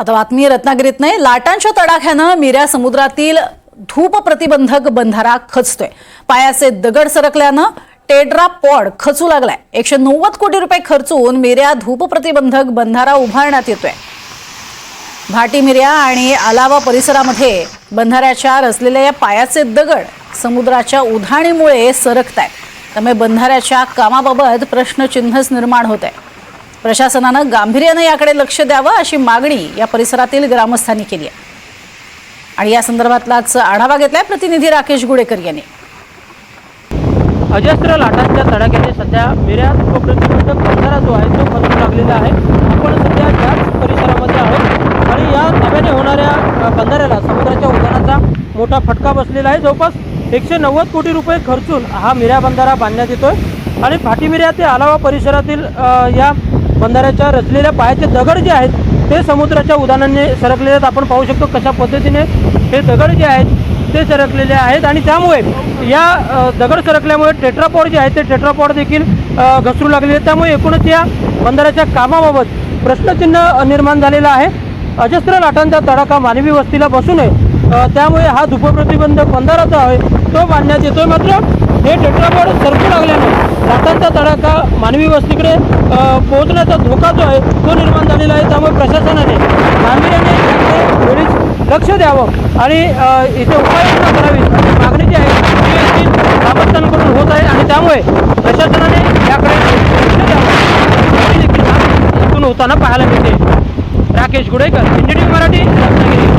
आता बातमी रत्नागिरीत नाही, लाटांच्या तडाख्यानं मिऱ्या समुद्रातील धूप प्रतिबंधक बंधारा खचतोय। पायाचे दगड सरकल्यानं टेड्रा पॉड खचू लागलाय। 190 कोटी रुपये खर्चून मिऱ्या धूप प्रतिबंधक बंधारा उभारण्यात येतोय। भाटी मिऱ्या आणि आलावा परिसरामध्ये बंधाऱ्याच्या रचलेल्या या पायाचे दगड समुद्राच्या उधाणीमुळे सरकतायत, त्यामुळे बंधाऱ्याच्या कामाबाबत प्रश्नचिन्हच निर्माण होत आहे। प्रशासनानं गांभीर्याने याकडे लक्ष द्यावं अशी मागणी या परिसरातील ग्रामस्थांनी केली आहे आणि या संदर्भातलाच आढावा घेतलाय प्रतिनिधी राकेश गुडेकर यांनी। अजस्त्र लाटांच्या तडाख्याने सध्या मिऱ्या धूप प्रतिबंधक बंधारा जो आहे तो खचू लागलेला आहे। आपण सध्या याच परिसरामध्ये आहोत आणि या नव्याने होणाऱ्या बंधाऱ्याला समुद्राच्या उधाणाचा मोठा फटका बसलेला आहे। जवळपास 190 कोटी रुपये खर्चून हा मिऱ्या बंधारा बांधण्यात येतोय आणि भाटी मिऱ्या ते आलावा परिसरातील या बंधाऱ्याच्या रचलेल्या पायाचे दगड जे आहेत ते समुद्राच्या उधाणाने सरकलेले आहेत। आपण पाहू शकतो कशा पद्धतीने हे दगड जे आहेत ते सरकलेले आहेत आणि त्यामुळे या दगड सरकल्यामुळे टेट्रापॉड जे आहे ते टेट्रापॉड देखील घसरू लागले आहेत। त्यामुळे एकूणच या बंधाऱ्याच्या कामाबाबत प्रश्नचिन्ह निर्माण झालेला आहे। अजस्त्र लाटांचा तडाखा मानवी वस्तीला बसू नये त्यामुळे हा धूप प्रतिबंधक बंधारा जो आहे तो बांधण्यात येतोय। मात्र हे टेट्रापॉड सरकू लागल्याने लाटांचा तडाखा मानवी वस्तीकडे पोहोचण्याचा धोका जो आहे तो निर्माण झालेला आहे। त्यामुळे प्रशासनाने गांभीर्याने वेळीच लक्ष द्यावं आणि इथे उपाययोजना करावी अशी मागणी जी आहे ती ग्रामस्थांकडून होत आहे आणि त्यामुळे प्रशासनाने याकडे लक्ष द्यावं देखील होताना पाहायला मिळते। राकेश गुडेकर, NDTV मराठी, रत्नागिरी।